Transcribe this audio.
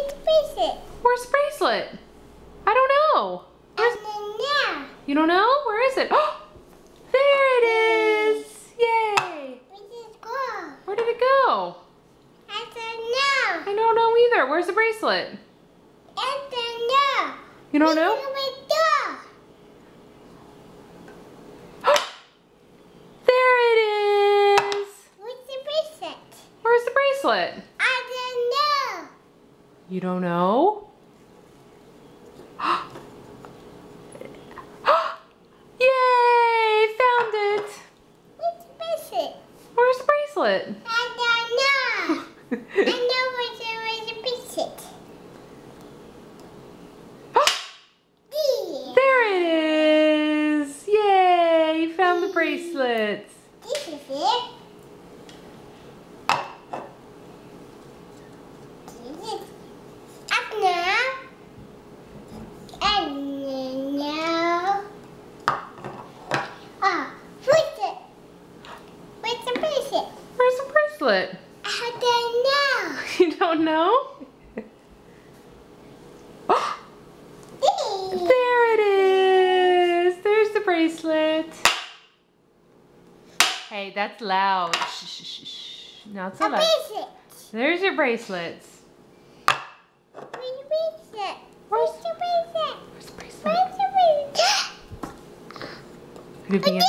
Where's the bracelet? Where's the bracelet? I don't know. I don't know. You don't know? Where is it? Oh, there it is. Yay. Where did it go? Where did it go? I don't know. I don't know either. Where's the bracelet? I don't know. You don't know? Where's the door? There it is. Where's the bracelet? Where's the bracelet? I don't know. You don't know? Yay! Found it. Where's the bracelet? Where's the bracelet? I don't know. I know where's the bracelet. There it is. Yay! You found the bracelets. This is it. This is up now. And now. Oh, where's the bracelet? Where's the bracelet? I You don't know? don't know. There it is. There's the bracelet. Hey, that's loud. Shh, shh, shh, shh. Not so A loud. bracelet. There's your bracelets. Where's the bracelet? Where's- Where's the bracelet? Where's the bracelet? Where's the bracelet? Could it be in the-